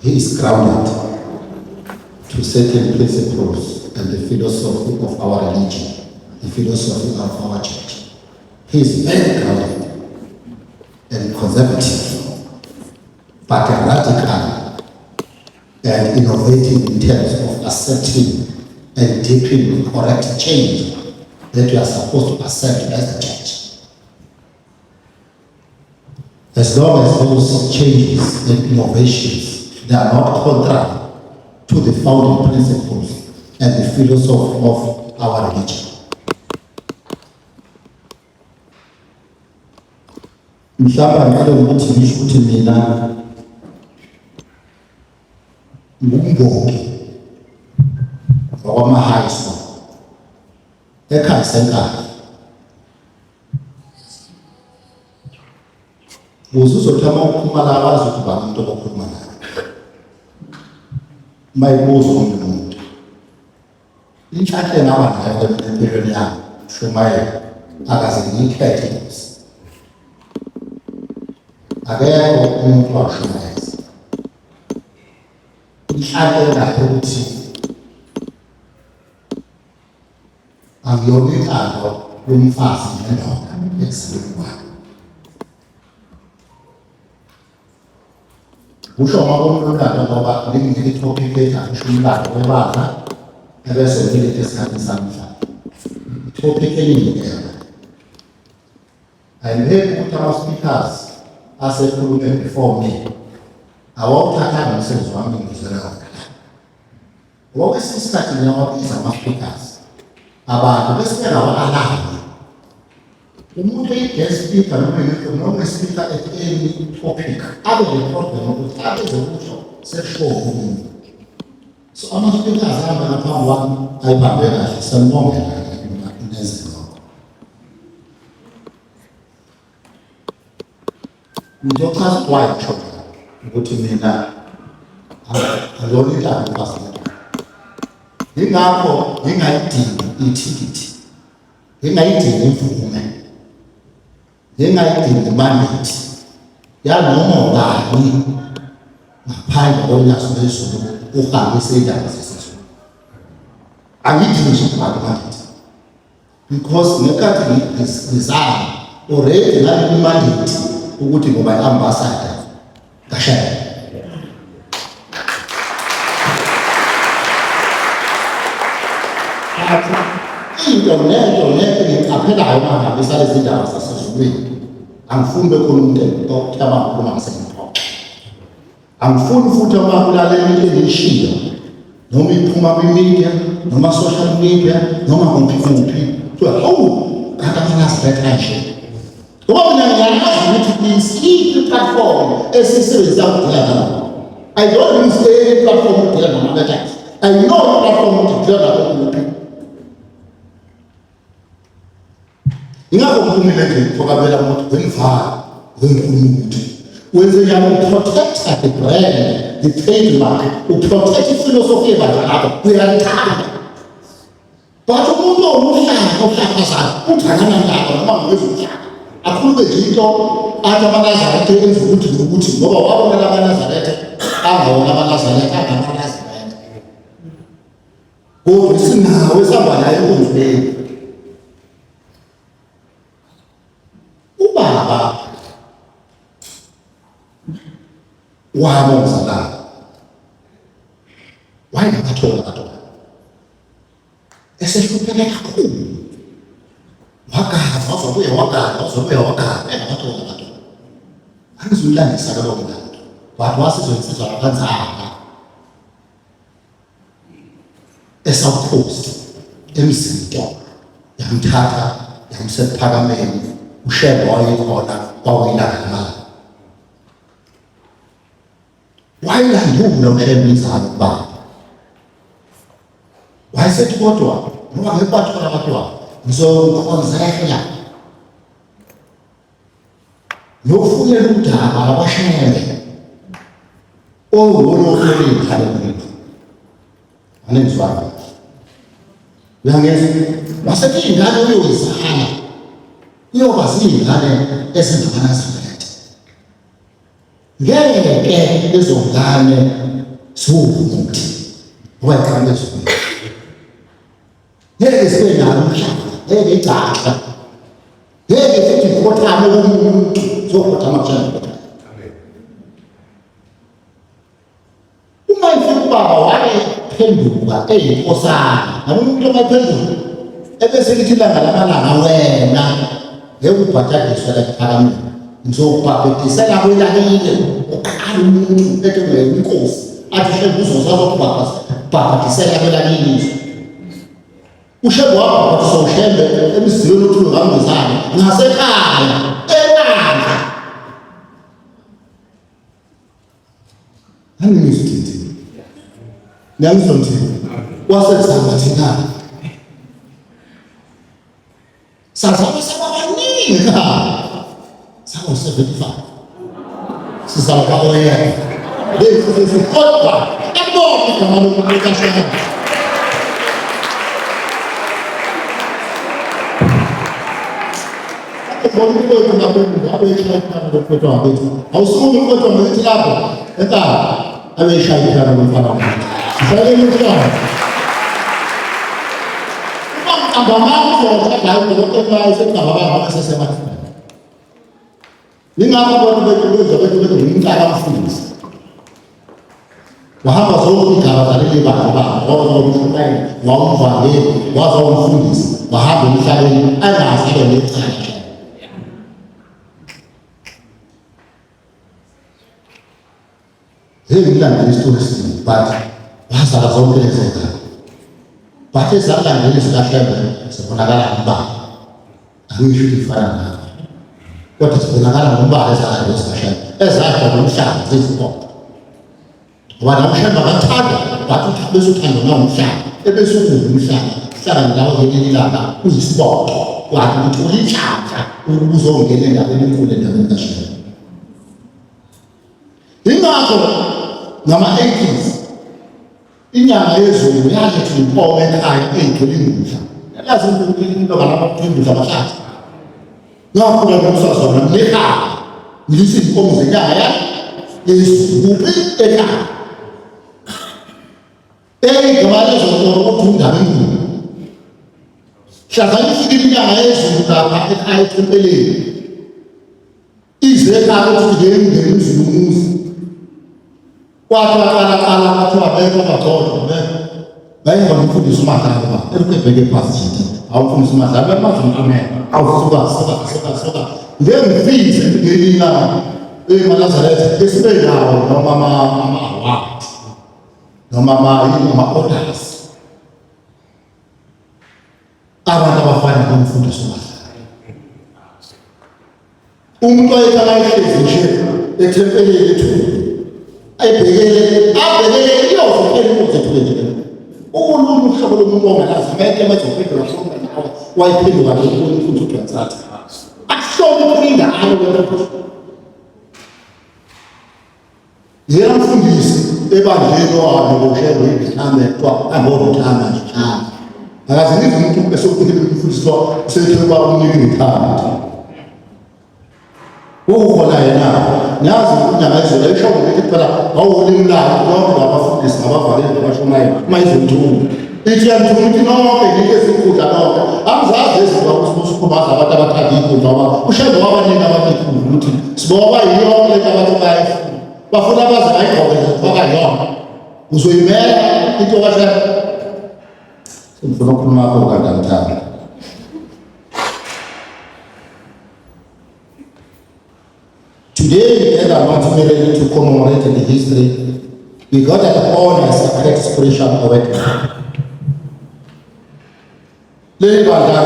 he is grounded to certain principles and the philosophy of our religion, the philosophy of our church. He is very grounded and conservative, but radical and innovative in terms of accepting and deepening the correct change that we are supposed to accept as a church. As long as those changes and innovations, they are not contrary to the founding principles and the philosophy of our religion. Mhlawumbe ngicela ukuthi ngisho ukuthi mina ngumboki wakwama-high school ekhaya senkani. Uzuzothi uma uphuma la wazi ukuthi ubani umuntu okhuluma naye. Mayibuza umuntu. Inhlanhla engaba nayo empilweni yami, Shumayela, akaze ngiyikhethe Nkosi. Akekho umuntu washumayeza. Inhlanhla engayo ukuthi angiyona intando yomfazi nendoda ekuzalweni kwami. Kusho ngokomlando ngoba ngingeke itopic ethathu umlando webaza ebese ngilete esikhathini samhlanje. Itopic eningi ayibheki ukuthi ama-speakers asekhulume before me awawuthathanga umsebenzi wami ngizela wona. Wokwesinye isikhathi ngiyawabiza ama-speakers abantu bese bengawa-alami. Umuntu oyi-guest speaker noma speaker at any topic abe ne-problem ukuthi abeze kusho seshow umuntu. So ama-speakers ahamba ngaphambi kwami ayibambe kahle, sanibongela nezimo. Ngizochaza why ukuthi mina alona intando yomfazi. Yingakho ngingayidingi ithikithi, ngingayidingi imvume, ngingayidingi imandate yanoma ubani ngaphandle kolwazi lwezulu uhambise indaba zesizwe. Angidingi nje imandate because ngekhathi ngizama already ngale imandate ukuthi ngoba i-ambassador kashaya. Into ngiyiqaphelayo uma ngihambisa lezi ndaba zasezulwini, angifuni bekhona umuntu okuthi abangikhuluma ngasengiqoqo. Angifuni futhi uma kulalela into engiyishiyo noma iphuma kwi-media noma social media noma kuphi kuthiwa hawu kanti amaNazaretha kanje. Ngoba mina ngiyalazi ukuthi isiphi i-platform esisebenzisa ukudila nayo. I don't use any platform ukudila nama-letters. I know i-platform ukudila nabo. Ingakho kumele nje ngokabela umuntu wemvala wemfundo wenze njalo uprotecta the brand, the trademark, uprotect ifilosofi yebandla uyalithanda. But umuntu omuhlanga ohlakazayo uthakana ndaba noma ngezomhlanga akhulume nje into athi amaNazaretha enza ukuthi nokuthi ngoba wabona amaNazaretha angawona amaNazaretha angamaNazaretha. Kodwa sinawe esihamba naye enkundleni. Ubaba wabo umzalwane wayengakathola kathola esehlupheke kakhulu wazobuya engakathola kathola. Angizulandisa kalowo mlando but wasizoyinsizwa kanzanga eSouth Coast emzini yamthatha yamsephakameni. Ushebo wayekhona kwawuyilanga wayilandula ushebo izalo baba wayesethi kodwa noma ngebathola abantwana ngizonkonzela nokufunela udaba abashayele owona ofuna ikhale kulo anenzwana uyangeza wasethi ingane uyoyizana iyoba zingane ezingamaNazaretha ngeke lezo ngane ziwumuntu wayekhambe ezweni ngeke sibe nalo umhlaba ngeke icaca ngeke futhi ikhothame komuntu zokhothama kanjani uma ifika ubaba wayephenduka eyinkosana noma umuntu ongaphenduka ebese lithi ilanga lamalanga wena ngeke ubhatadiswe laphakamela ngizobhabhedisela kwelakile uqala umuntu ethi inkosi athi shebe uzosazokubhabhadisela kwelakile ushebe wabhabhadisa ushebe emzini uthi ungambizana ngasekhaya ebandla angizithithi ngiyangizomthini wasezama thina sazama sababaningi sawo 75 sizama kaoya lezi kodwa akubona igama lokuqashana bonke kodwa ngaphendula abeshayikana lokuphetwa ngabethu awusukumi kodwa ngithi lapho ekhaya abeshayikana lomfana wakhe sisale umhlaba abamanga kodwa ngokwenza sekungabanga basesemathini ningakho abantu bethu ngimntaka amfundisi wahamba zonke igaba zaleli banga wawuzomshayela wawumvangeli wazawumfundisi wahamba emhlabeni angazi necala ngilandela isitori esiningi but wazala zonke lezo ngane but ezalandela izikahlebe zibonakala ngombala angisho ukuthi ifana nayo kodwa zibonakala ngombala ezalandela izikahlebe ezakho nomhlaba zizibonke ngoba namhlanje bakathanda bathi bese uthando nawumhlaba ebese ukuze umhlaba hlala ngawo ngelinye ilanga uyisibonke wathi uthola inhlanhla uzongena endaweni enkulu endaweni kaShebe ingakho ngama-80s inyanga yezulu yaletha impova ekhaya ey'gcwele ingudla yazi into ngalapha abahlathi ngakhula nomsazwana mnehaya ngilise izinkomo zenyanga yezulu kuphi ekhaya igama lezokoro ukuthi undaba enkulu hlazana ifike inyanga yezulu lapha ekhaya ethempeleni ize ekhaya ukuthi ngengene umzulumuzi kwaqala kwathiwa bekho bagxoxwa bayengona umfundisi uMadlala ba elokhu ebheke phansi nje awumfundisi uMadlala bemazi umphumela awusuka ngengifise ngelila eMalazaretha besibe nawo noma ama-award noma ama-orders abantu abafana nomfundisi uMadlala umuntu wayekhala ehlezi nje ethempeleni ethu abhekele iyovukela ukuze thubekele ukulunga uhlobo lomuntu ongalazi ameke amazophendula sonke nawe wayiphenduka lokubona futhi uthwenzatha akuhlole ukulinda alo kwento yena mfundisi ebandleni walo ngoshelo ibithambe kwa angobuthambe nje akaze ngize umuntu esokuphila umfundisi lo sethu ba unika ngithanda ukhona yena nyazi inyanga izolo esho ukuthi phela awulimlalo lonke abafundisi abavaleli abashonayo mayizomthuma ithi yanthuma nonke ngike sikhundla nonke angizazi eziba usukhubaza abantu abathanda inkundla ngoba ushebe wabaningi abantu inkundla ukuthi siboba yiyonke lento abantu bayifuna bafuna abaze bayigqokeze kufaka yonke uzoyimela into kahle ngifuna ukukhuluma apho kanti angithanda Today, as I want to commemorate the history, we got an honor sacred spiritual awakening. Leli bandla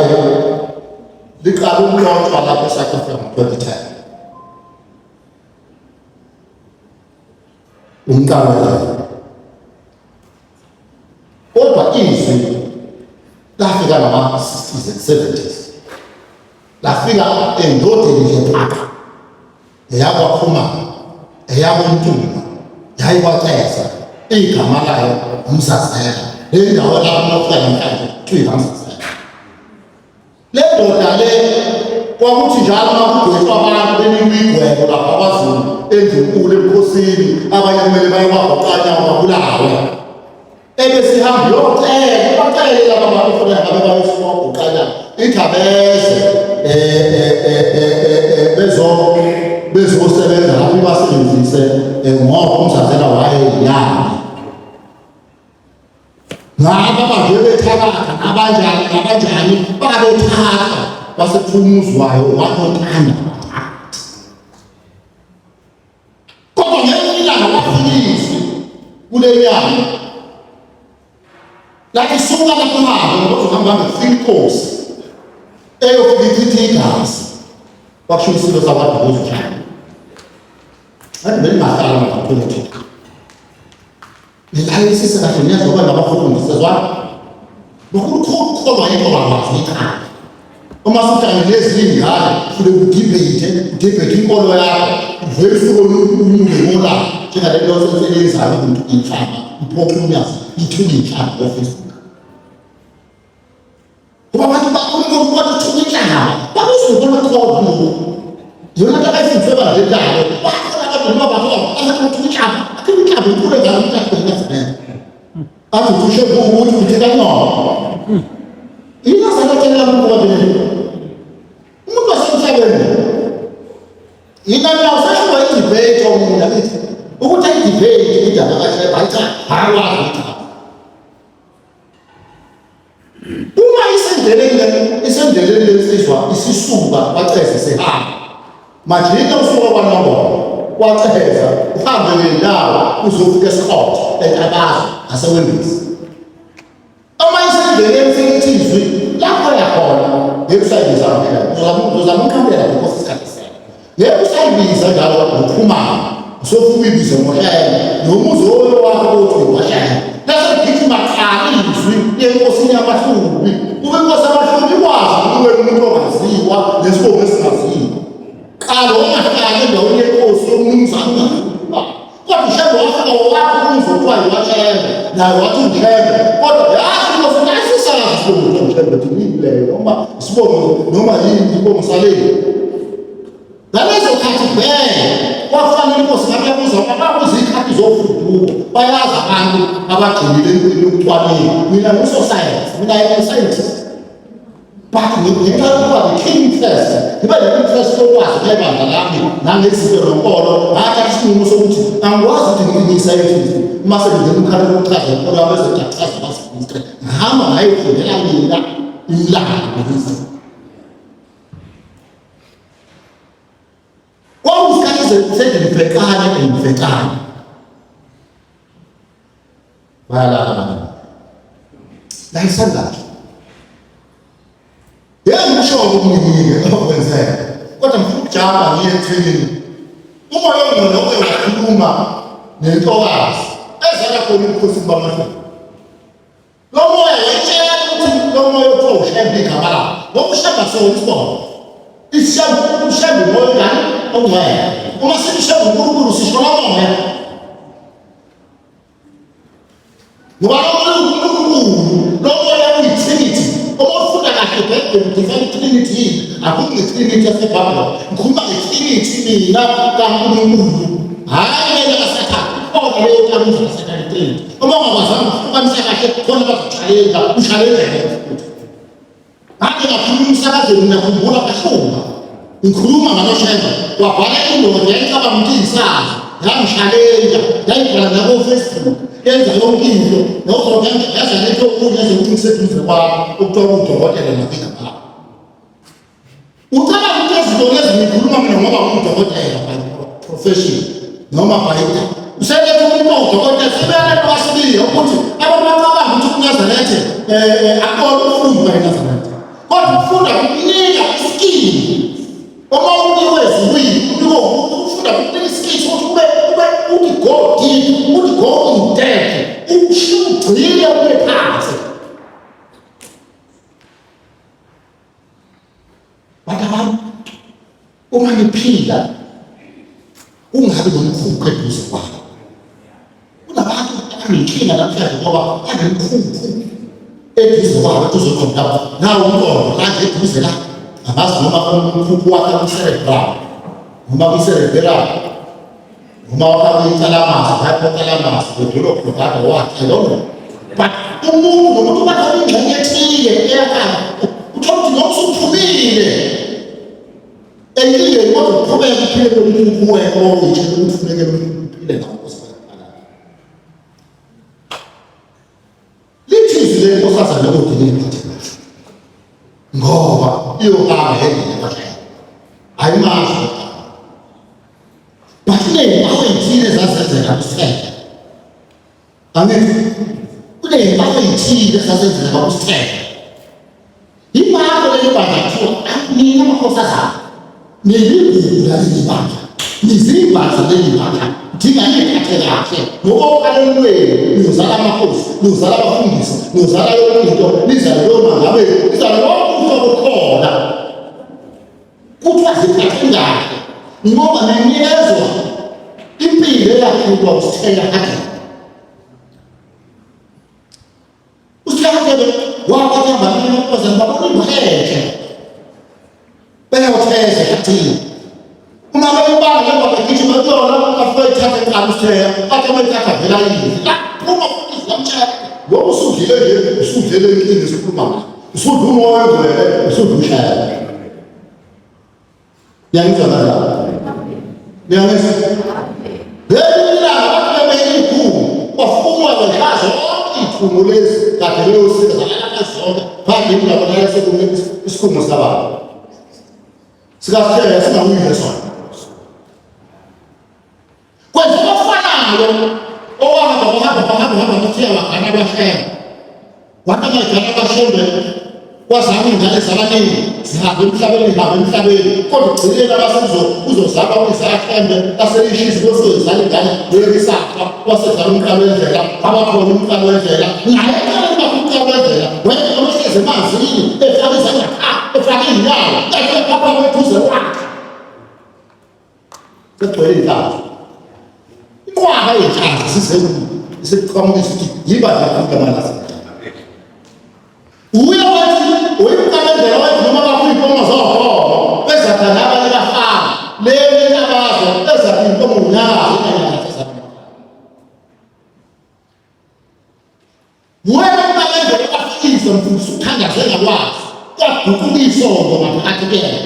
liqala ukulotshwa lapha eSouth Africa ngo-2010. Umntwana kodwa izwi lafika ngama-60s and 70s. Lafika endodeni nje phaka. Eyakwaphuma, eyakwentumba, yayikwaceza, igama layo uMsazela. Le ndawo lapho nofika namhlanje kuthiwa uMsazela. Le ndoda le kwakuthi njalo makudwetshwa abantu benikwa igwebo lapha kwaZulu endlunkulu ebukhosini abanye kumele bayekwabhaqanya babulawe ebesihamba yocelela abantu kufanele ngabe bayesibhaqanya ikhabeze bezosebenza lapho basebenzise ngoba umzazela wayeyinyanga ngaba banje bethakatha nabanjani babethakatha basephumuzwayo wathanda kodwa ngenye ilanga wafikisi kule nyanga lathi suka lapho hamba ngokuhamba ngefinkosi eyofika ithi igazi wakusho isilo sabantu bozijana athi bengahlala ngaphakathi nilale sisakahle niyazoba nabafundi sezwana lokukholwa into bakwazi ikhaya uma sihlangene nezingane ufike udibheke inkolo yakho uvele usuke unyungemola njengale nto seseyenzayo umuntu inhlamba iphoqa umyazi ithule inhlamba kofacebook kuba abantu bakhulume ukuthi uthule inhlamba bakuzobona khona yona nto ayifundiswe bangelalo bakhona abantu babakhona azathi uthule inhlamba akhona inhlamba inkulu engalo umuntu akhona athi kushe ukuthi kutheka ngqo inasakatela umuntu kodwa umuntu wasemhlabeni yinani awusashuba idebate omuntu akithi ukuthi ayidebate indaba kahle bayicha hayi uma isendeleni lesizwa isisuka baceze sehamba majika usuka kwanombolo waceza uhambe ngendawo uzofika eScott eNtabazo ngaseWembisi uma isendeleni sengithizwe lapho yakhona yebusayibisa phela uzama ukhambela because isikhathi sena yebusayibisa njalo ngokuphumana usofuka ibize ngoshayela noma uzoyo wakho uthi washayela bese gijima izwi yenkosini yamahlubi kube inkosi yamahlubi ikwazi ukuwela umuntu ongaziwa nesibongo esingaziwa qala ungafika endaweni yenkosi yomnumzana kodwa ishebo wafika wakho uzokuthiwa yiwashayela naye wathi uthembe kodwa yathi inkosi nasisazi ukuthi uthembe thini leyo noma isibongo noma yini isibongo saleni ngalezo khathi kwafanele inkosi ngabebuza ababuza ikhathi zofuduko bayazi abantu abagxilile empilweni yokucwaninga mina ngusosayensi mina ngi-scientist but ngicela ukuba the-king first ngibe ne-interest yokwazi ngebandla lami nangezinto nonkolo ngathatha isinqumo sokuthi angikwazi ukuthi ngiyi-scientist uma sengingena umkhathi wokuchaza inkolo yabo ezochachaza abasiministre ngihamba ngayofundela mina imlando kwakusikhathi sengilifekane bayalala abantu layisandayo ngisho okunike okwenzeka kodwa ngifuna ukujamba ngiye ekuthekeni umoya ongcwele wakhuluma nentokazi ezala khona ubukhosini bamahloni lo moya wayetshela ukuthi lo moya uthiwa ushembe igama lakho ngoba ushemba sona isibongo ushembe moya ngani ongcwele uma sikushembe uNkulunkulu sisho nomoya ngoba uNkulunkulu lo moya uyi-Trinity uma ufunda kahle divine Trinity yini akukho nge-Trinity yaseBhabhiloni ngikhuluma nge-Trinity mina kaNkulunkulu hhayi mina kaSathane kodwa leyo nkabizo kaSathane Trinity uma ungakwazanga ukuhlukanisa kahle khona bakutshalenga ushalengeke futhi ngake ngakhuluma emsakazweni nakhumbula kahlunga ngikhuluma ngaloshemba wabhala indoda yayicabanga ukuthi iyisazi yangishalenga yayibhala nako-Facebook yenza yonke into nokhona yaza nento okunye ezokuthi ngiseduze kwami okuthiwa udokotela nabigama lakho ucabanga ukuthi ezinto lezi ngikhuluma mina ngoba ngudokotela by profession noma by uselethe umuntu owudokotela sebeyalanto basibiye ukuthi abantu bacabanga ukuthi uNazarethe akona umfundi kaNazarethe kodwa ufunda kukunika iskili uma uniwe eziwini ufunda kukunika iskili ukuthi uthi go deep uthi go in depth ugcine ube phansi bantu abantu uma niphila ungabi nomkhukhu eduze kwakho kunabantu abanenkinga namhlanje ngoba banemkhukhu eduze kwabo kuzoqonda nawe umqondo kanje eduze la amazi noma umkhukhu wakhe umcerebral noma kwicerebral uma wakabuyitalamasi hayiphotalamasi kwedolophu ngapha wakhe loo but umuntu nomuntu bathatha ingxenye ethile eyakhaya uthola ukuthi noma usuphumile enkingeni kodwa uqhubeka uphile komuntu kuwe oyitshela ukuthi funeke uphile ngawo lithizwi lenkosazana lokudinga eliphathekayo ngoba iyohamba endlela kahle ayimazi but kuneyimpawu ey'thile ezazenzeka kusithethe angithi kuneyimpawu ey'thile ezazenzeka kusithethe impako leli bandla kuthiwa nina amakhosazana niligugu laleli bandla nizibandla leli bandla dinga niphathe kahle ngokokaleni lwenu niyozala amakhosi niyozala abafundisi niyozala yonke into nizale loyo mangabeni nizale wonke uhlobo khona kuthiwa ziphathe kahle ngoba ninikezwa impilo eyakhiwa usithela hade usithela hade wabathamba ninakozana babona ibhehle beyawutheze kathini uma beyibanga ngoba begijima kuyona afike ithathe eqala usithela athi amayithatha vela yini la uma futhi lamtshela ngoba usudlile nje usudlele inkinga esikhuluma ngayo usudla umoya wevele usudla umshayela yangizwa kanjalo yangizwa lelilanga bathi bebeyikhubu bafumwa bedlaza zonke iy'thumo lezi kade beyosika zalala zonke phambi indabonala sekume isikhungo sababa sikasithele singawuyile sona kwenzeka okufanayo owahamba kuthiya wagana abashembe wathi amagana abashembe kwazama iy'ngane zabaningi zihamba emhlabeni kodwa ugcineni uzozalwa uyisashembe aselishisa kosozizala ingane weyisafa wasezala umqalo wendlela abakhona umqalo wendlela naye eqaleni bakho umqalo wendlela wena omehlezi emanzini efake izandla efake iy'nyawo papa wethuze wakhe segcwele iy'nhlanzi inqwaba yey'nhlanzi isiqhamukisa ukuthi yiba ngamalazi uye wathi uyimqabendela wathi noma bakuyinkomo zohoho bezathi nabanye bafana leli abazo ezathi inkomo unyakazo wena umqabendela bafikise mfundisi uthandaze ngakwazi kwaguquka isondo ngaphakathi kuyena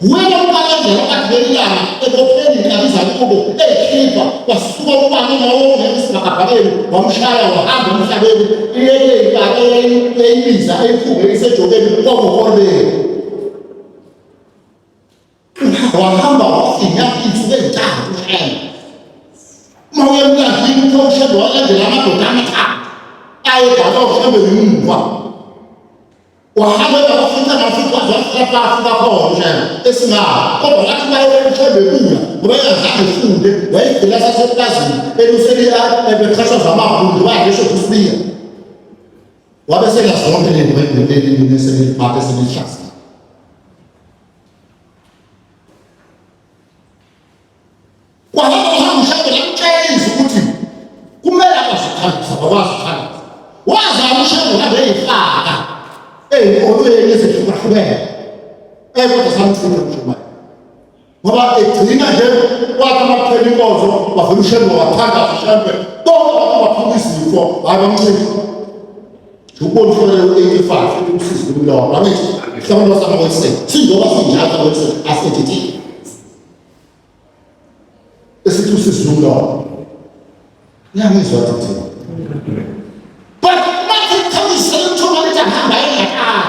wena umqabendela okathi lelilanga ebopheni inkabiza kubo eyikhipha wasuka ubani nawongena isibhakabhakeni wamshaya wahamba emhlabeni eyibiza eyifunge isejokeni kwakuholeni wahamba wafinya insuku ezintathu ushembe uma uyemlandini uthiwa ushembe walandela amadoda amathathu ayebhala ushembe ngemuva wahamba ebakufica nafuthi wazwafika phansi bakhona ushembe esingaba kodwa wathi bayele ushembe kuya ngoba engazange efunde wayegcina saseplazini ebeqhashazwa amabhundu wayelisho kusibika wabe selazonke leli eseliphathe eselihlaza kwahamba ushembe lamtshayisa ukuthi kumele abazithandisa bakwazi ukuthandisa wazama ushembe ngabe eyifaka ey'nkolweni ezehlukahlukene kodwa samthina umshumayeli ngoba egcina nje wathi amakuphela inkonzo wavela ushembe wathandaza ushembe bonke abantu baphuma izifo hayi bamncipha ukubona uhlolelo u-85 usizi lomlomo babethi mhlawumbe basama kweseke singoba sinjalo kweseke asethethi esithi usizi lomlomo ngiyangizwa ukuthi but mathi khawise ithuba lithi ahamba engakala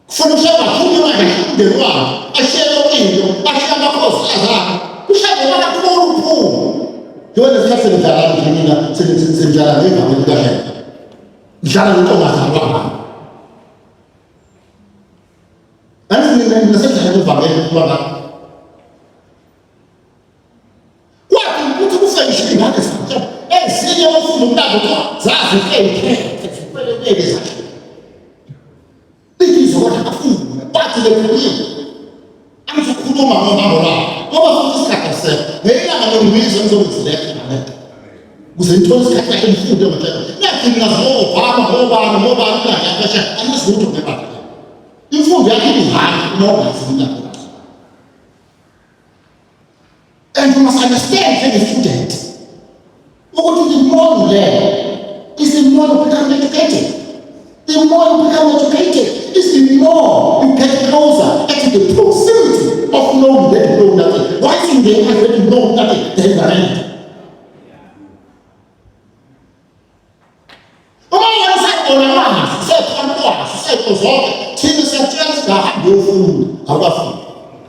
kufuna ushembe aphuma imali umndenwabo ashele into ashiya amakhosi azakhe ushembe bakakhulu uphume njengoba nesikhathi senidlala nje mina senidlala ngegama likashembe ngidlala nentombazalwana nasendleleni evangeli kubanga kwathi ukuthi kufekishe ingane zakhe ezinye bafunda umntando kuthiwa zazifeyikhethe zipelelele zakhe libizo kodwa kafunde bathi lekhulile angizokhuluma ngohambo labo ngoba futhi isikhathi asekho ngelanga lombizo ngizokuzilekha ngalento ukuze ngithole isikhathi kahle ngifunde ngotshela nathi ngingazobhama ngobani ngiyakasha anizilutho ngebala imfundo yakhe ihambe noma zina and you must understand as a student. What the more you learn, is the more you become educated. The more you become educated, is the more you get closer to the proximity of knowing that you know nothing. Why is it that you know nothing? There is an end.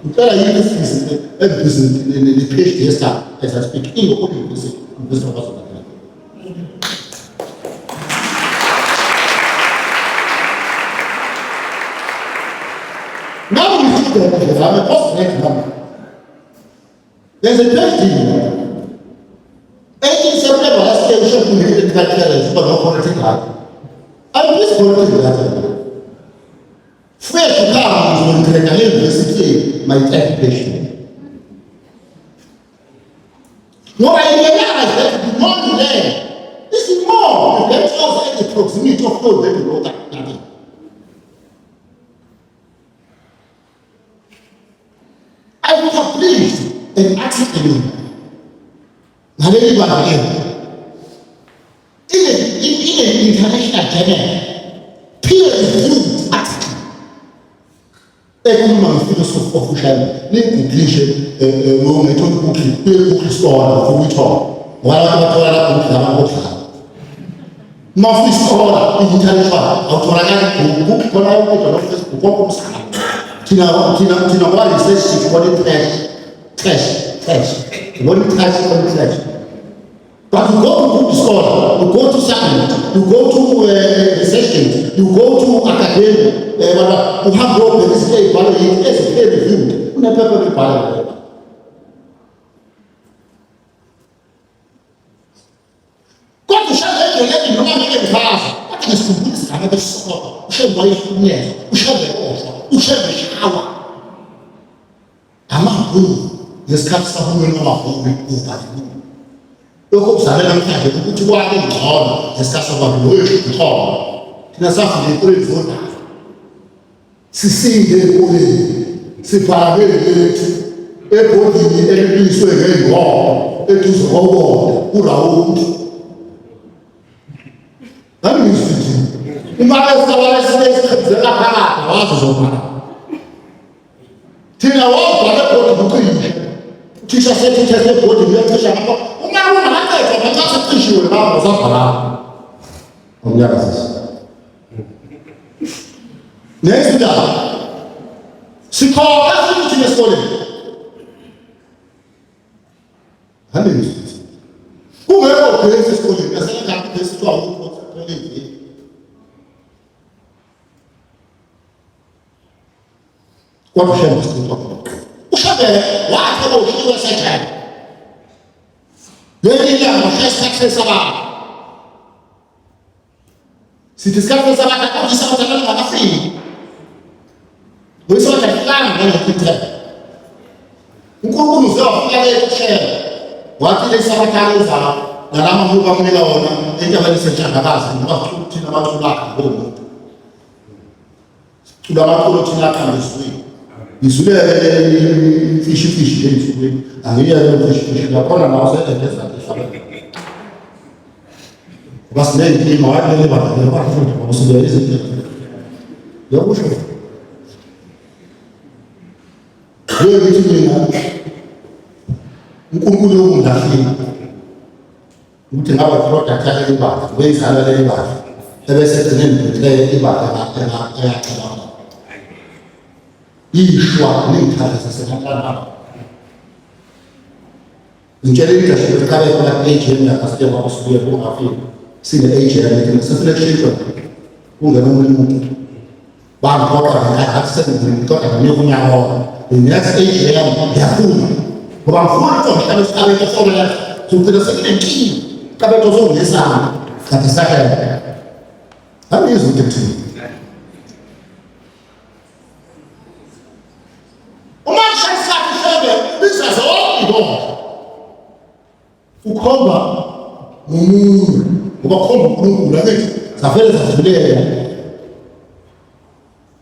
You tell you this is the PhD start as I speak in your own music. Now we see that I'm a post-grad number. There's a PhD. 18 September last year, we should be making that challenge, but no political. I'm just political. Fresh comes when Creta University, my education. What I realize that the more you learn, this is more you get closer at the proximity of God that you know that nothing. I published an article in an international journal, peer-reviewed article. Every philosophy official, conclusion, moment of book store for which all. While I was North store, intellectual, autoragan, book, when I went to office, book, Tina, what is this? What is trash? What is trash? But you go to bookstore, you go to sacrament, you go to sessions, you go to academia, you have no display, but it is a peer reviewed. You never be part of it. God to share the legend, you never get fast. What is to this? I never saw. You shall buy from there. You shall be also. You shall be shower. I'm not good. This cuts the whole of the eu hope that I'm going to do what I want to discuss about the way to talk. And that's something they put for that. See, they put it. See, parallel, they put it in the way they go. It is a whole put out. That means it. You might have to say, I was so bad. Tina, what put the teacher said, teacher said, what the teacher Next down. She called everything to the story. How many is it? Whoever creates the story, as I can't place to our what shall we talk about? Who shall be? What about you as a child? Si tu scappi da una cosa, siamo tornati alla fine. Voi siete chiari nel titre. Un qualcuno se lo fa vedere c'è. Guardi le sabatane da la rama muva come la ona e già vedi se c'è una casa, non tutti la mangiata, tu la mangiata ci la cambia su. I sulle fisci dei suoi, a via del fisci, la buona cosa è che è stata بس ليه المواد اللي بعرف بس ده لازم يا ابو شوف ليه بتجينا نكون كل يوم داخلين ممكن نقعد نروح نحكي اللي بعد وين على اللي بعد تبي ستنين بتلاقي اللي بعد انا يشوا ليه هذا سنه إن كان لك شيء كذا يقول لك أي شيء من أصله وأصله يكون عفيف سين أي شيء لكن سفلك شيء هو ده ممكن بعد فترة من أحسن من فترة من يوم يعمل الناس أي شيء يأخذ وبعد فترة مش كانوا يسألوا يتصور لك ثم تنسى كي كذا تصور يسأل كتسأل هم يزود كتير وما شخص كتير بس أصلا يدور وكذا وبقوم ça fait les assemblées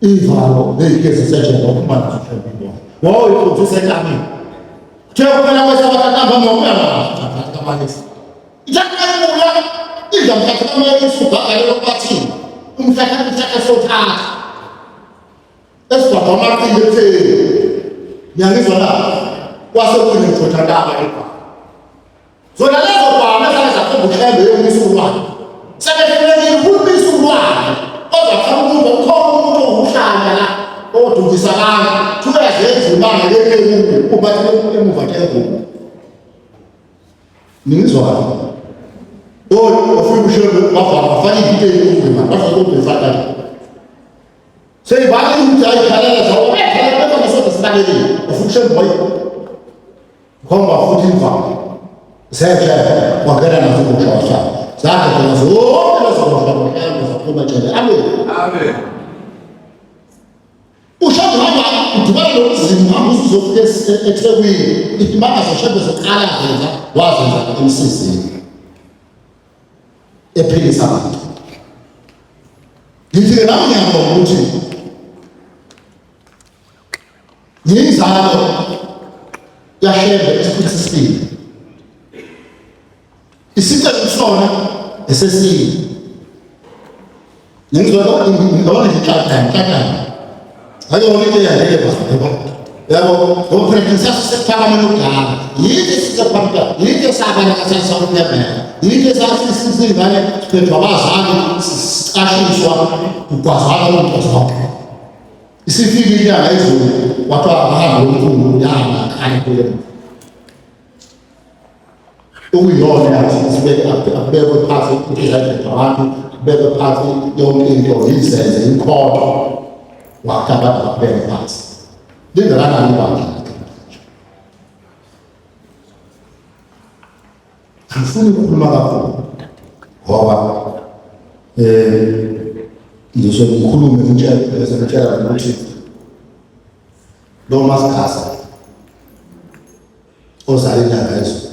il va alors dès que c'est ça j'ai pas mal il faut tout ça calmer Njengoba kwesabakatamba ngomama kamalisi. Ijakhamuya idlamkhathama isubhakale lokwathini. Umhlaka sothatha. Esibhabha amaqindi etheni. Ngiyangizwa la. Kwase kune mthothandaba lapha. Zona lezo bhama zakhomba uhlembe yomisulwane. Sebefike ukumisulwane. Kodwa cha ukhona umuntu ohlala la. Odukisa lana. Thuyazenza imanga lekeku kuba emuva kego. Ningizwa ufika ushebe wafaka into yokuvuma bafaka seyibali ukuthi ayikhalela zawo ekhala bese sibalelile ufika ushebe boy khomba futhi imvama seje wagana nazo ukushaya zakhe khona zonke lezo zaphuma tshele amen ushebe hamba udibana nokuzima uzofika eThekwini imanga zoshebe zoqala zenza wazenza emsizini ephilisa abantu. Ngithi nami ngiyabona ukuthi yinzalo yashebe esikhulu sesibili. Isicelo sona esesibili. Ngizwa ngibona ngicacana. Ayona into yaleba yabo ngopresensa sephakama lokudala yini sizaphamka yini sabana kasasawuphemela yini sasisizingane siphethe abazali siqashiswa ukwazana ukuthi isifikile inyanga ezulu wathi abahamba omkhulu yana khanye kule ukuyona yathi sibeke abekwe phansi ukuthi abantu abekwe phansi yonke into yizenze inkhodo wakaba abekwe phansi lingakanani abantu angifuni ukukhuluma kakhulu ngoba ngisho ngikhulume ngitshela ukuthi lo masikhasa ozala inyanga ezulu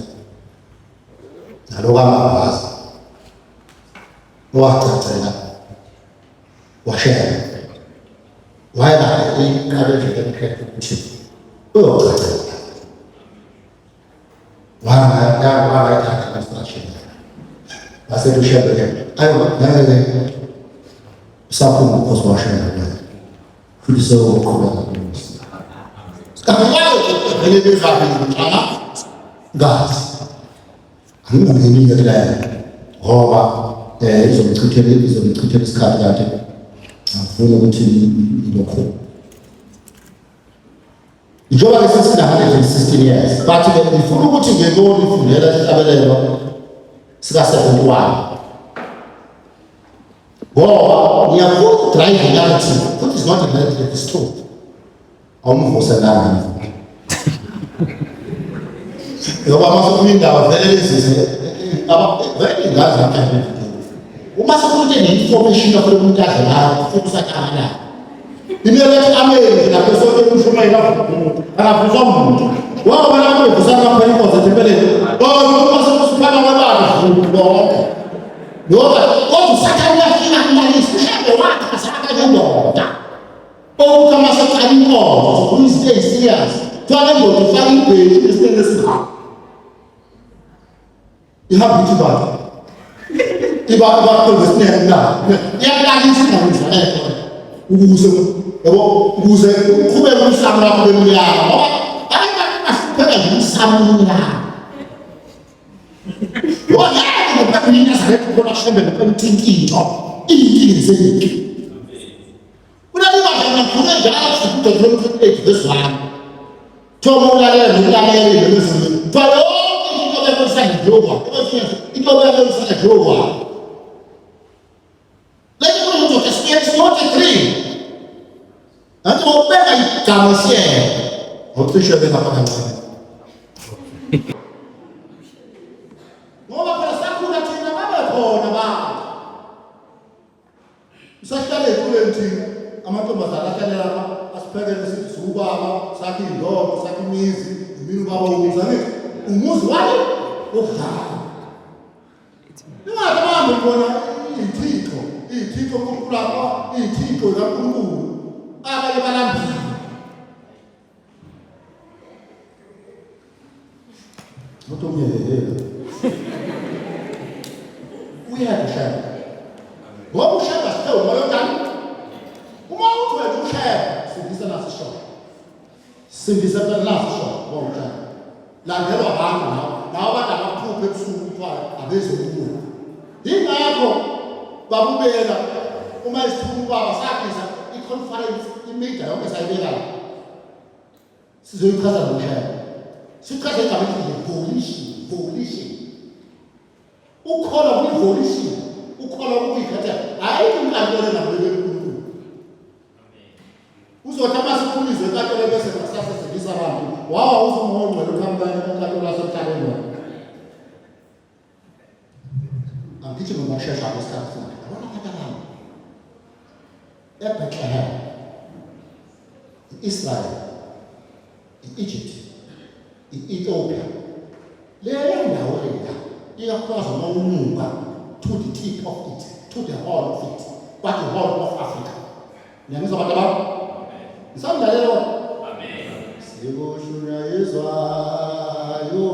naloku amabhazi owacacela washela wayela inkabeje emkhetho ukuthi uyocacela wangayithatha construction waselushebele ayo saphuma because washela futhi soqhubeka kakhulu vele befabi ngicala ngazi angingangeni la ngoba izomchithela isikhathi kade ngifuna ukuthi lokho njengoba lesina 116 years but ngifuna ukuthi ngekoni ifundela ihlabelelo sika 71 ngoba ngiyafuna drive narrative what is not a narrative is true awumvuselana ngoba masukuyindawo vele lezizwe vele ngazi ngaphandle uma sokuthi ne-information yakho umuntu adlala futhi usakhala imelethi ameni lapho sonke umshumayela akafuzwa umuntu waba lapho kusana phela inkozo empeleni uma sokusiphala kwabantu bonke ngoba kodwa usakhala uyafika kumalisi ushebe wakhe asaka ngendoda ukuthi amasaqala inkozo uyistay serious thwala ndoda ufaka ibheji esitene esikhulu ihamba ithi bathu iba kwesine la yakalisa ngizaleko ukuze uqhubeke umhlaba wakho bemnyama ngoba abantu basupheka ngomsamula wona ngaphambi zalethu khona shembe ngomthinkinto iyizinto unaliba ngakho njalo futhi ukuthi this one thoma ulalela lezinto thalo into bekusana Jehova into bekusana Jehova it's not a dream. And to obey my Gamasier. What to show them about them? No, but I said, I'm not about. Such a little I'm not about that. As parents, Suba, Saki dog, Saki means, Bilbao, Umuzwali, you are the one Itiko kukulapa, itiko ya kulu. Abale balambi. Utomnyelele. Uyakushaya. Ngoba ushaya sithe umoya njani? Uma uthi wena ushaya, sindisa naso shona. Sindisa naso shona ngoba ushaya. Landelwa abantu nawo abantu abaphuphe ebusuku kuthiwa abezobuya. Yingakho babubeka uma isithuma ubaba sabiza i-conference imedia yonke sayibekayo. Sizoyichaza ngokushaya. Sichaza igama elithi volition. Ukholwa kwi-volition, ukholwa kuyikhathela. Ayikho inkantolo engabekeli uNkulunkulu. Uzothi amasiphumizwe enkantolo bese kusasebenzisa abantu. Wawa uzungongcwele ukhambani enkantolo yasemhlabeni wena. Angithi ngomashesha kwesikhathi sakhe. Yabona katalana. eBethlehem, Israel, Egypt, Ethiopia. Leyo ndawo leya iyakwazi ukunyuka to the tip of it, to the horn of it, but the horn of Africa. Niyamizwa abantu ababo? Ngisamlalelo. Amen. Sikushunya izwayo.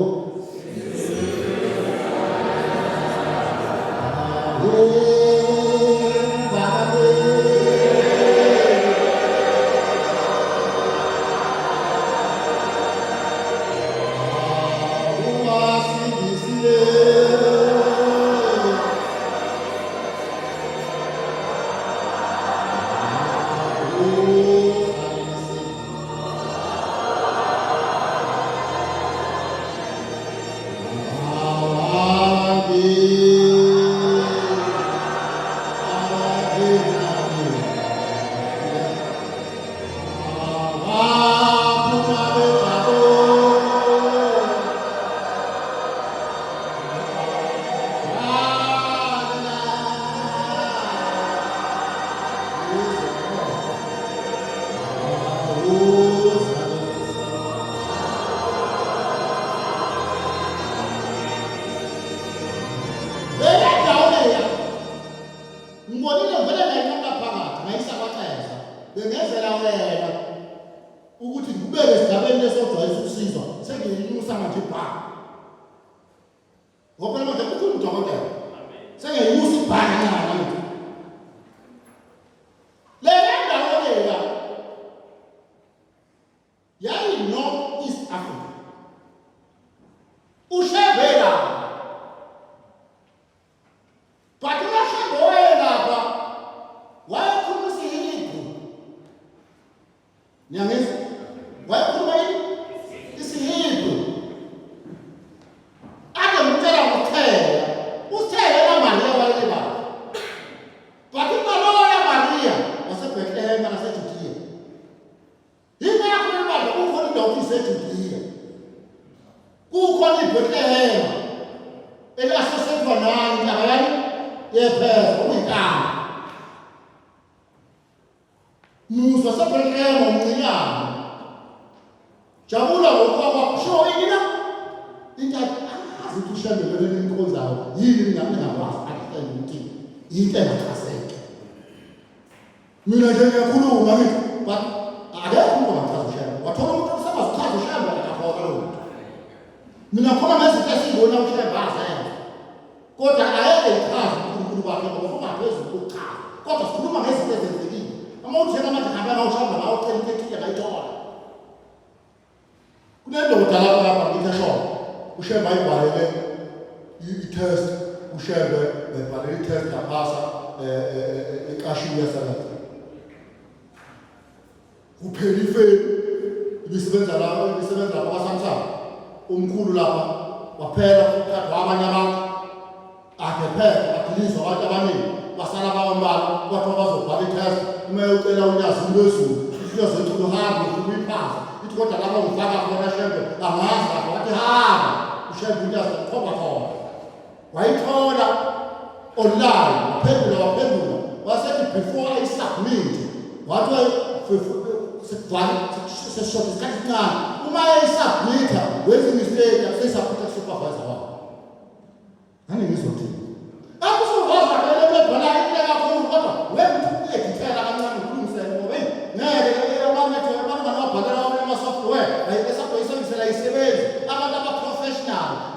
Abantu aba-professional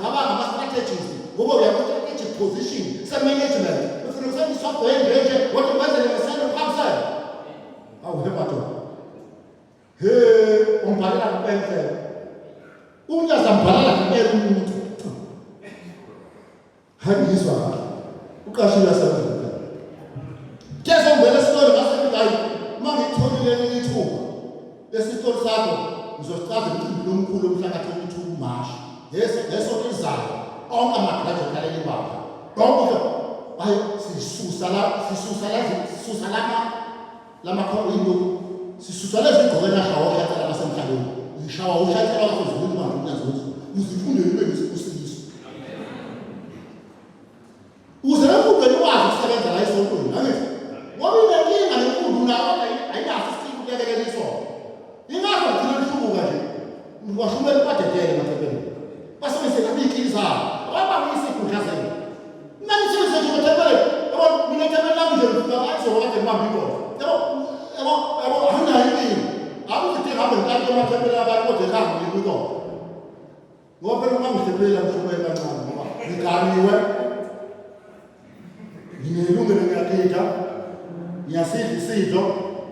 position se-management ufuna ukusenza isoftware njenje kodwa kwenzele ngesendo phakisele awuhema doda ungibhalela kuphela unyazambhalela kuphela umuntu hangizwa uqashile yasebenza kese ngibele story ngasebenzayo mangitholile ithuba lesitori sakho ngizosichaza umcimbi lomkhulu omhlaka 22 March ngesonto elizayo onke amagraduate aleli baba bonke bayo sisusa lezi igqoke nashawa ushatshela basemhlabeni ngishawa ushatshela kwezulu manje unazozo uzifunde ibe nesibusiso uze ukubeni wazi ukusebenza la esontweni ngithi ngoba inenkinga nemfundo nayo ayinaso isipho kulekelela isonto ingakho ngithina lihlubuka nje ngiwashumela kwadedele mathebeni basebenzisa imikhiza waba uyisikhundla zenu manje size nje mathebele yabo mina thebela nje ngizokwazi ukade ngibambe inkomo yabo hana yini akuthi ngabe nkanto mathebele abantu kodwa ekhanga ngikho ngoba phela uma ngithebela mshumela kancane ngoba ngiganiwe nginelungelo ngiyakhetha ngiyasidla isidlo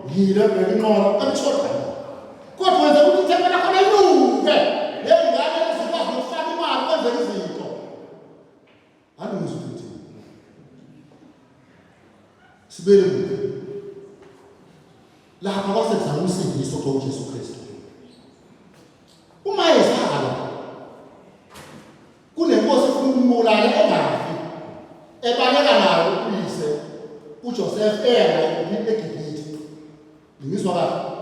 ngiyile bheka inqola abishoda kodwa wenza ukuthi thebela khona inuke ngengane ezikwazi ukufaka imali kwenzela izinto angizuthi sibele lapha kwasenza umsidiso kuJesu Kristu uma ezala kunenkosi efuna umbulala engafi ebaleka nayo uyise uJoseph eGibhithe ngizwa kahle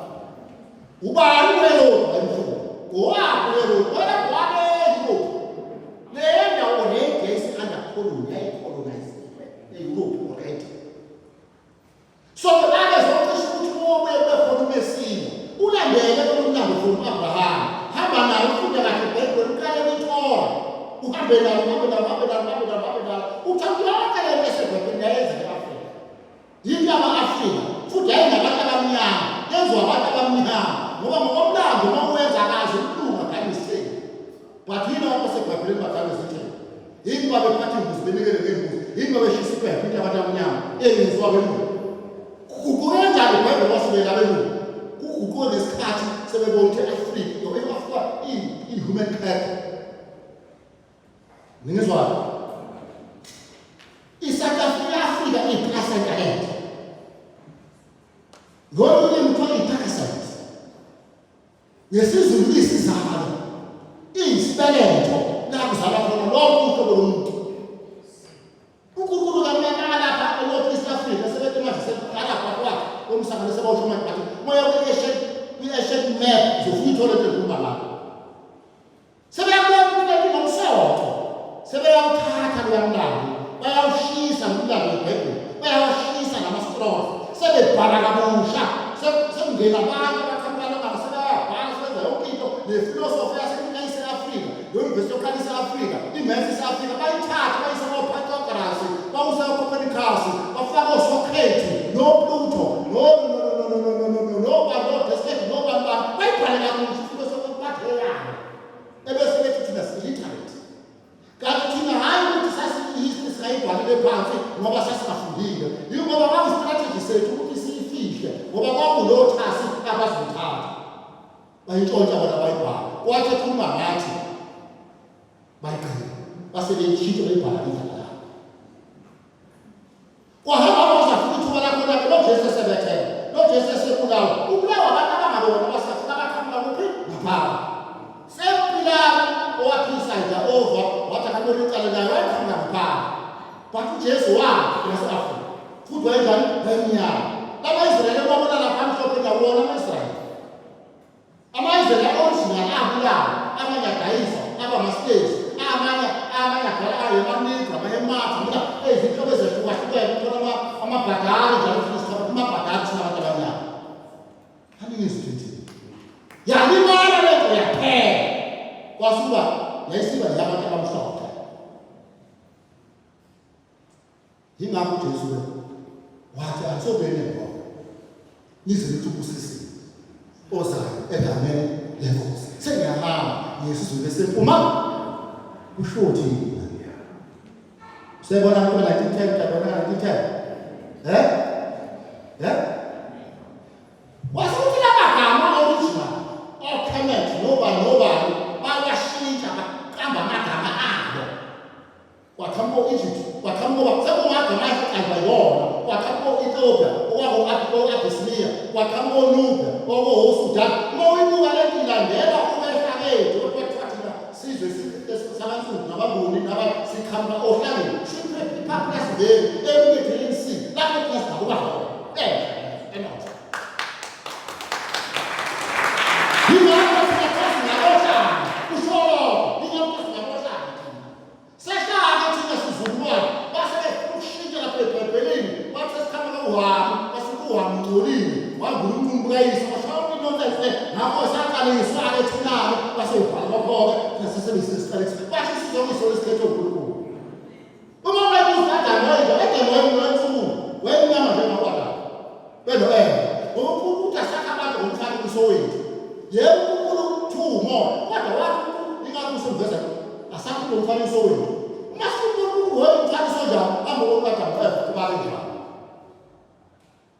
ubani welo ayimfundo owaphi welo wena kwabe yilo lenda onegesi under colonize eEurope already so lana zocisha ukuthi wobe bekhona uMesiya ulandele kulunabo from Abraham hamba naye ufunda kahle iBhayibheli uqale eTora uhambe naye uthatha yonke lento eseBhayibhelini yayenza eAfrika yinto ama-Afrika futhi ayinabantu abamnyama yenziwa abantu abamnyama ngoba ngokomlando uma uwenza kazi ukulunga kamiseni but yini oseBhayibhelini bagame zitheni yini babephatha imbuzi benikele ngembuzi yini babeshisa iphepha into abantu abamnyama eyenziwa belungu kukuyenjani iBhayibheli wasibela belungu kuguquke ngesikhathi sebebona ukuthi i-Afrika i-Afrika i-human character ngizwa i-South Africa i-placenta land ngolunye mthwala i-parasite ngesizulu isizalo iyisibeletho la kuzala khona lonke uhlobo lomuntu uNkulunkulu kamnyama lapha eNorth East Africa sebethi manje sekukhala kwakhe omsakane sebawusho manje bathi moya kwi-Asian map zofuyithola into ekhuluma lapho sebeyabona ukuthi ngomsoco sebeyawuthatha luyamlando bayawushisa ngomlando weBhayibheli bayawushisa ngama-scrolls sebebhala kabusha sekungena abantu abaqhamuka sebeyabhala sebenza yonke into nefilosofi yase-Afrika yeyunivesithi yokuqala ise-Afrika imaths ise-Afrika bayithatha bayise ko-Pythagoras bawuse ko-Copernicus bafake oSocrates noPluto noDescartes nobani bayibhale kabusha ifilosofi yokubatheyana ebese bethi thina si-illiterate kanti thina hayi ukuthi sasi-history singayibhalele phansi ngoba sasingafundile yingoba kwakuyistrategy sethu ukuthi siyifihle ngoba kwakulothasi abazothatha bayintshontsha bona bayibhala kwathi ekhuluma ngathi bayiqhela basebeyishintshe bayibhala indlela yabo kwahamba abazafuna ithuba lakho-ke nojesu esebethele nojesu esebulawa ubulawa abantu abangabona abasafuna abaqhamuka kuphi ngaphala sePilato owaphisa over wathi akabona icala layo wayeqhamuka ngaphala but uJesu waphi ngase-Afrika futhi wayenjani wayemnyama lama-Israyeli babona lapha amhlophe ndawona ama-Israyeli original abulawa amanye adayisa abama-slaves amanye agalayo emanika amanye emafa ezinhlobo ezehlukahlukene uthola amabhadali njalo amabhadali sinabantu abanyama aningizithithi yalimala lento yaphela kwasuka yayisiba yabantu abamhlophe yingakho uJesu wathi asobene ngoba nize nithi ubusisini ozayo egameni lenkosi sengiyahamba ngesizulu esempuma ushothi Sebona kuba 1910 kabona 1910. Wasuthi lamagama original oKenneth nobani bayashintsha baqamba amagama abo. Kwathamo Egypt, kwathamo sekungagama ayibona, kwathamo Ethiopia, Abyssinia, kwathamo Nubia, Sudan. Moyibuka lentilandela ubefakethu kwethathina sizwe sabansundu nabanguni nabasikhamla ohlangene. Shiphe iPapulas Valley, eMediterranean Sea, lapho kuza kuba khona.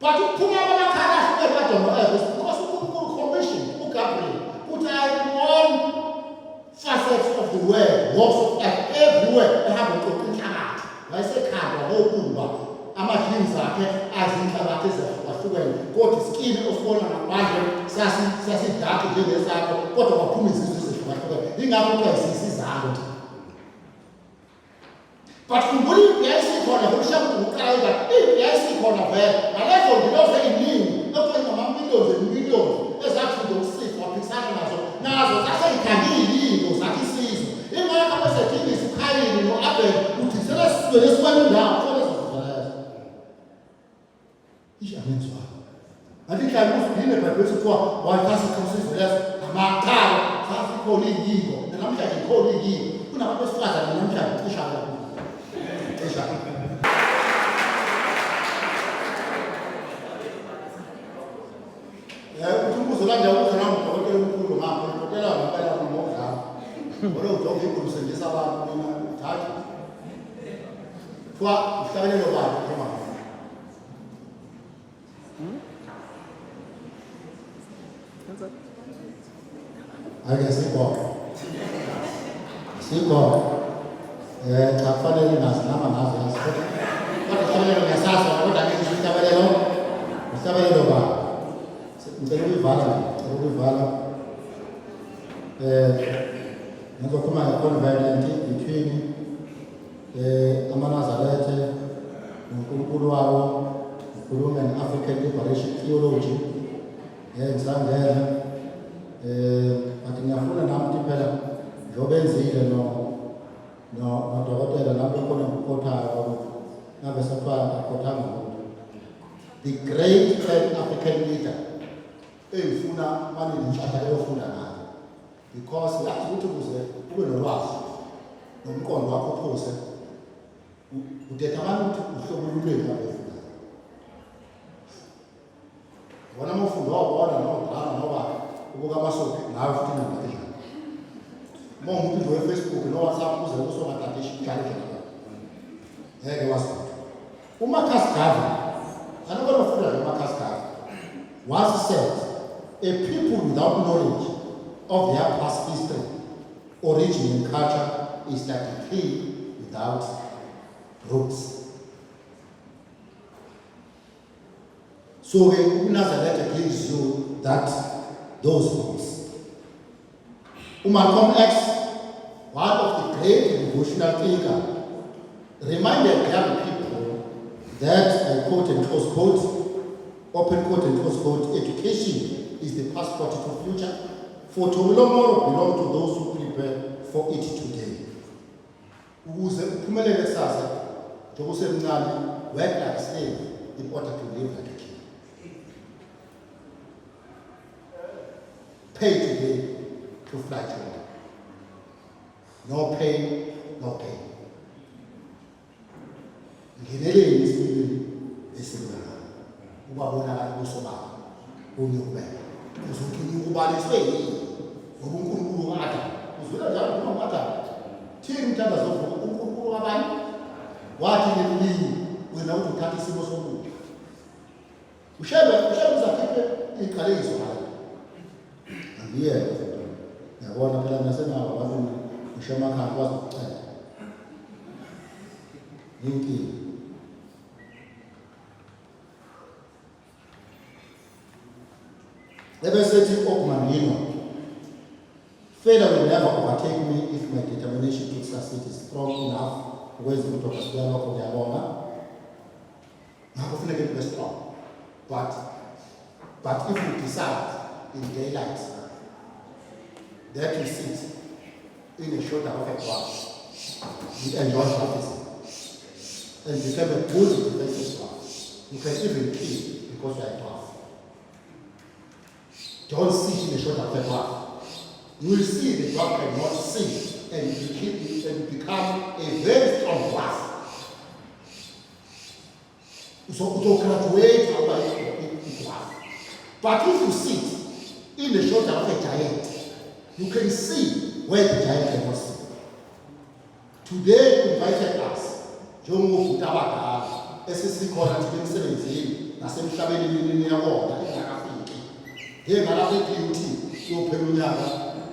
But you put out a car because you commission, put out one facet of the word, works of everywhere. They have a token card. I say card, the whole Kumba. I'm a king, as in Kabatis, a student, go to skin of one and a hundred, sassy, dark, genius, what of a pumice is this? In our place, this is hard. But we believe the IC corner, we shall look at the IC corner there, and therefore, we don't say in not like millions and millions, as actually don't see for Pixar. Now, that's why it can be those that he sees. In my capacity is carrying you up and put his rest with this one down. I think I must be in a purpose to why doesn't consist less a mark, something called ego, and I'm trying to call it ego. When I was flat, and I'm trying to push out. I guess it was. Kufanele nasinama nazo yasipho. Kodwa kufanele ngesasa kodwa ngeke isabelelo ba. Ngicela ukuyivala. Ngizokhuluma ngeconvenient between amaNazaretha noNkulunkulu wabo, ukhuluma nge-African Liberation Theology. Ngisangena athi ngiyafuna nami ukuthi phela njobe enzile nodokotela lapho khona ngikhothaya ngabe sapha akhothanga ukuthi the great African leader eyifuna manje nishaka eyofunda nayo because yazi ukuthi ukuze ube nolwazi nomqondo wakho uphose udetamana ukuthi uhlobo lulweni abefunda wona mfundo wabona nodrama noba ubuka amasophi nawe futhi nabadla uma umuntu nje we-Facebook no-WhatsApp uze usongatatishi njalo ngeke wazi uMarcus Garvey anobona ufunda noMarcus Garvey once said a people without knowledge of their past history, origin and culture is like a tree without roots. So Nazareth gives you those roots. Malcolm X, one of the great revolutionary thinkers, reminded young people that, I quote and close quote, open quote and close quote, education is the passport to future, for tomorrow belong to those who prepare for it today. Ukuze uphumelele kusasa, njengoba usemncane, work like a slave in order to live like a king. Pay today to fly tomorrow. No pain, no pain. Ngineleni isibili esilwana. Ubabonakala kusobaba. Unyukubeka. Uzokuthi ubaliswe yini? Ngoba uNkulunkulu wakade. Uzwela njalo noma wakade. Thini mthandazo uNkulunkulu wabani? ugcina ukuthi uthatha isimo somuntu. Ushebe uzakhiphe iqalekiso hayi. Angiyeke yabona phela nasenawo abantu ushema khaya kwazi ukucela. Yinkinga. Ebesethi okumanino. Failure will never overtake me if my determination to succeed is strong enough. Ukwenza ukuthi okasiya lokho ngiyabona. Ngakho kufanele kube strong. But if you decide in daylight that you sit in a shoulder of a glass, you enjoy practicing. And you become a good defensive class. You can even kill because you are a class. Don't sit in the shoulder of a glass. You will see the dog cannot see and become a very strong class. So to graduate in class. But if you sit in the shoulder of a giant, you can see where the giant cannot see. Today we invited us. Jongo kutabaka esisikhona nje emsebenzini nasemhlabeni yabona engakafiki. Ngengalabe duty yophela unyaka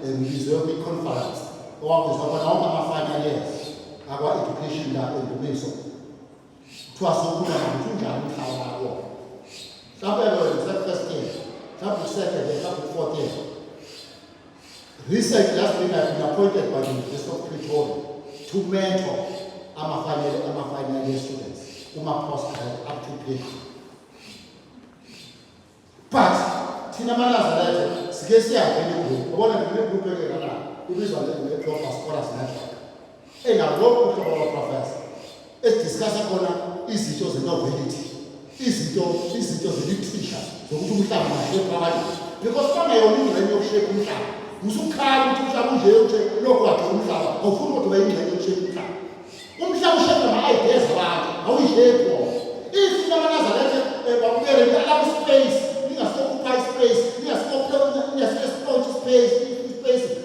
ngizwe kwi conference owakuzwa bona wonke ama-final years akwa education la endumiso. Kuthiwa sokuba ukuthi unjani umhlaba wakho. Mhlawumbe first year, mhlawumbe second year, mhlawumbe fourth year. Recently last week I've been appointed by the University of Pretoria to mentor final year students, postgrad up to PhD. But thina manazalete sike siyavela igroup, ubona le group ekekana ibizwa le-Global Scholars Network. Enalokho uhlobo lwa-professor esidiscussa khona izinto ze-novelty, izinto ze-literature zokuthi umhlaba ungashape abantu. Because kwangeyona ingxenye yokushape umhlaba. Usukhala ukuthi umhlaba unje uthi lokhu wakhe umhlaba awufuni ukuthi ube ingxenye yokushape umhlaba. Umhlaba ushape ama-ideas abantu awuyishape wona. If namanazalete bakubuyele allow space, ningasoccupy space, ningasexploit space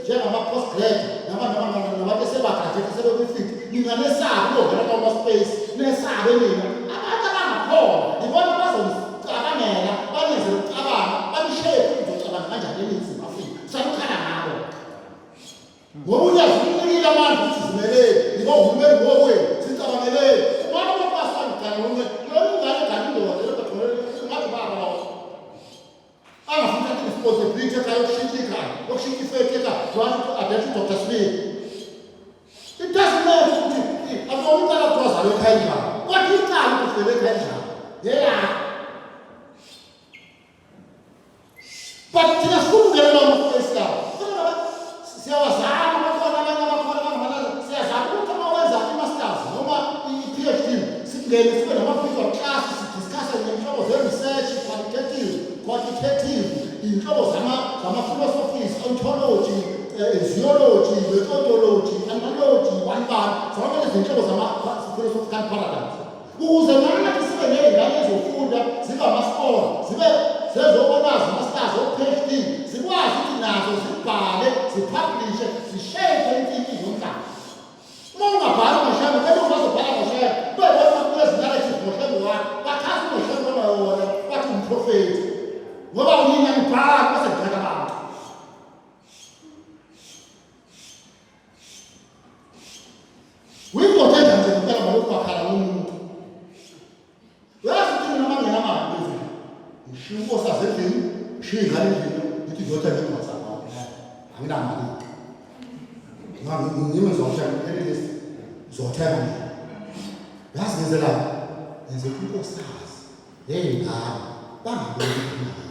njengama-postgrad nabantu esebagraduate sebekwi-50 ninganesabi uyongena kwama-space nesabe nina abantu abangakhona ibona bazocabangela baneze ukucabanga banishape ukuzocabanga kanjani eNingizimu Afrika sanukhala ngabo ngoba uyazinikile amandla ukuthi zimelele niba uhulumeni ngokwenu sicabangelele umama bapasangana nonke lona ingane egane indoda elokatholele ungathi baba lawo angafuna ukuthi responsibility ekhaya yokushintsha ikhaya yokushintsha ifeki ekhaya lwathi adethi Dr. Smith. It doesn't matter ukuthi akubona icala kwazalo ekhaya njani kodwa icala kufele ekhaya njani yela. But thina sifuna ungenela ama-space lawo siyawazama bakhona abanye abakhona abangamalaza siyazama ukuthi uma wenza i-masters noma i-PhD sikungene sibe nama-visual class sidiscussa ngenhlobo ze-research quantitative iy'nhlobo zama-philosophies, ontology, zoology, methodology, analogy, zonke lezi zinhlobo zama-philosophical paradigms ukuze nathi sibe ney'ngane ezofunda zibe ama-scholar zibe sezobonazi masters o-PhD zikwazi ukuthi nazo zibhale zipublishe zishape intsingi zomhlaba. Uma ungabhali ngoshembe kumele ungazobhala ngoshembe bebona kulezi narrative ngoshembe wakho bakhazi ngoshembe onayona bathi umprofethi ngoba unina ngibhala bese ngibheka abantu. Uyindoda enjani ngibheka ngalokhu bakhala ngomuntu uyazi ukuthi noma nginamali lezi ngishiya unkosazana endlini ngishiya ingane endlini ukuthi ngiyothenga ingwazana anginamali ngime ngizothenga elilisi ngizothenga mina yazi ngenzelani ngenze unkosazi ney'ngane bangaboni imali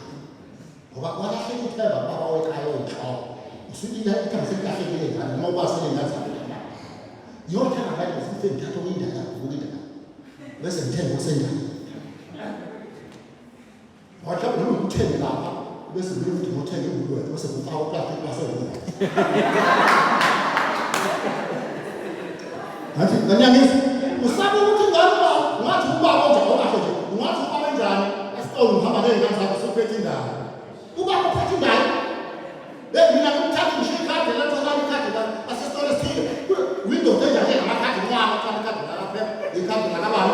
ngoba kwalahleka uthemba baba wekhaya oyinhloko ithemba selilahlekile ngane noma ubasele ingane zabo ngiyothenga ngane ngifike ngithathe okuyindala ukuyindala bese ngithenga okusendala wathi noma ukuthenge lapha bese ngiyokuthi ngothenga ingulube bese kufaka uplastic basebenza ngathi nganyangisa usabe ukuthi ngani ngathi ubaba onjani okahle nje ungathi ubaba enjani esitolo ngihamba ney'ngane zakho sophethe indaba ubaba uphethe indaba mina ngimthatha ngisho ikhadi latholana ikhadi la asesitolo esithile window enjani ngamakhadi ngiyama ikhadi lalapha ikhadi lakababa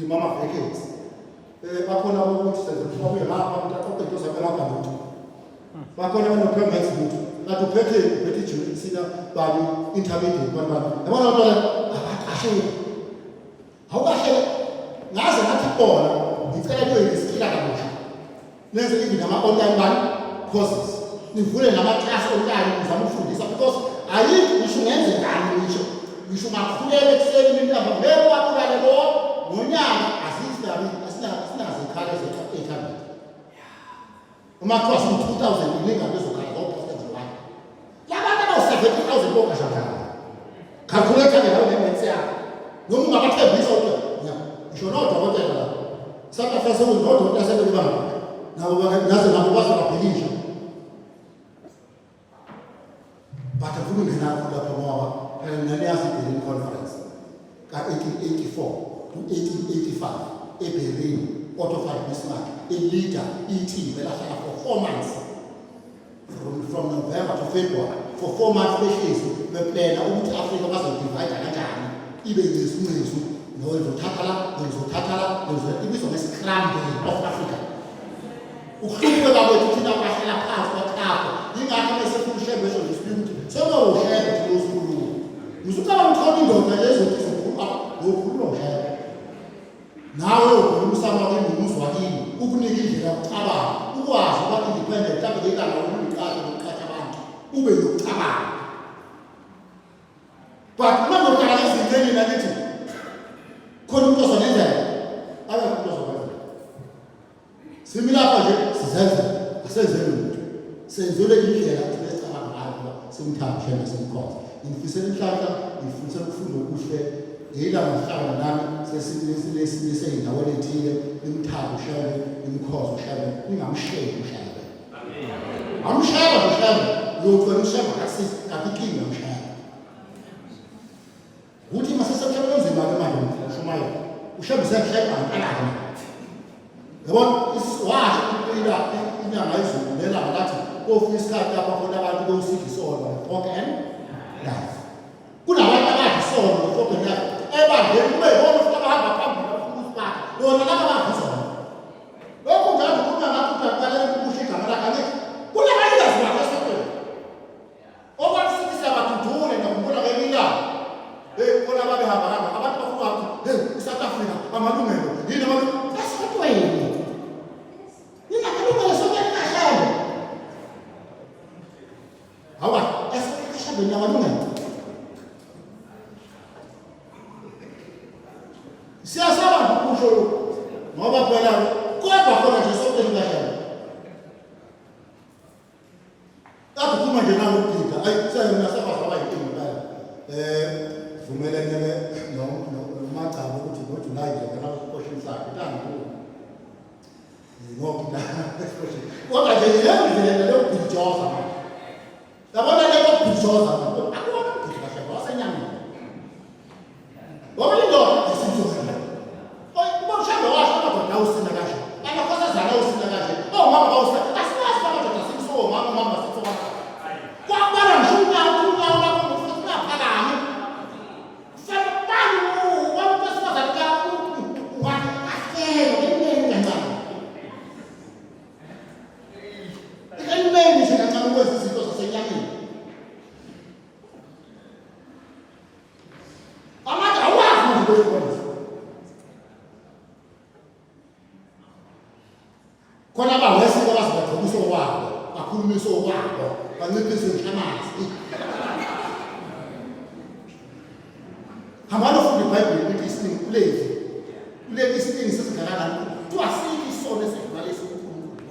Mama vacates. bakhona ukuthi sezifike ngapha umuntu aqoqe into zabelapha lutho. Bakhona abano-permits lutho. Ngathi uphethe ijuli sina bani intermediate bani. Yabona loo nto leyo akahle. Awukahle. Ngaze ngathi bona ngicela kuyoyisikila kabusha. Nenze even nama-online bani courses. Nivule namaklasi online nizama ukufundisa because ayikho ngisho ngenze ngani ngisho ngakhulele ekuseni intaba ngeke wabulale lo ngonyaka asinazo ikhala ze-800. Uma kuthiwa singu-2000 ininga lezokhala zoposta zobani. Labantu abawu-70,000 bokashakala. Calculate-ke nawe nemaths yakho. Noma ungabathembisa ukuthi ngisho nodokotela la. South Africa sekunodokotela sebelibanga. Naze nabo bazobabhilisha. But afuna ungena lapha ngoba naniyazi i-Berlin Conference ka-1884 to 1885 eBerlin, Otto von Bismarck, leader e-team belahlala for 4 months from November to February for 4 months beplana ukuthi Afrika bazodivide kanjani ibe ngesincezu nozothatha la ibizwa nge-scramble of Africa. Ukuhlupheka kwethu thina abahlala phansi kwathapha yingakho besefuna ushebe besho ngesibili soma ushebe kulosikulu ngisucala ngithola indoda lezothi zokhuluma lokhuluma ushebe nawe ukhuluma kwemumuzi wakini ukunika indlela yokucabanga ukwazi ukuba independent mhlawumbe ngekala ukuqhatha nokuqhatha abantu ube nokucabanga but uma ngokala ezintweni nakithi khona umuntu ozonenzela akakhulu ozokwenza similapha nje sizenza asenzele umuntu senzele indlela esicabanga ngayo simthambe nasemkhonza ngifisela inhlanhla ngifisela ukufunda okuhle ngila mhlaba nami sesilesi endaweni ethile imthambo ushebe imkhozo ushebe ningamshebe ushebe amen amshebe ushebe yothola ushebe akakinga ushebe uthi masesemshebe nzima ke manje ushumayo ushebe sekushebe ankalaka yabona iswazi ukuphila inyanga izulu nelanga lathi ofuna isikhathi lapha khona abantu bowusidisona konke and life kunabantu abadisona konke and life ebandleni kube yibona ufuna abahamba phambili bafuna usipaka bona laba abadisona lokhu njalo kuba ngathi uqaqalela ukusho igama lakhe angithi kunabalikazi bakhe esokweni okwathi sithi siyabadudule nakubona ngemilanga bona babehamba abantu bafuna ukuthi i-South Africa amalungelo yini amalungelo esokweni siyasaba ukusho ngoba phela kodwa khona nje sonke likahlala akuphuma nje nawe uphika sayona sabaza abayinkinga vumelene nomagcabo ukuthi ngoJuly nje kana uqoshin sakhe tangikhulu ngoba kodwa nje yena lo kujoza yabona le kujoza akubona ukuthi kahle wasenyama ngoba indoda isizozela kuba mshado washo amadoda awusina kahle abakhosazana awusina kahle omama bawusina asinazi amadoda simso mama sitho kwabona ngisho unawo lapho ngifuna phakami sabani wonke sifazana ka ungahlelo emeni kancane emeni nje kancane ukwenza izinto zasenyameni amade awazi ukwenza khona abawesike bazibathobisa okwabo bakhulumisa okwabo banciphise inhlamazi hambani ufunda iBhayibheli ukuthi isiningi kuleki isiningi sesingakanani kuthiwa siki isona esivalisa uNkulunkulu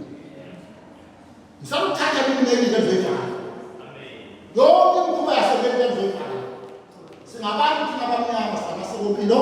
ngisakuthatha iminingi enzoyifana yonke imikhuba yasebenza enzoyifana singabantu thina abamnyama sinamasikompilo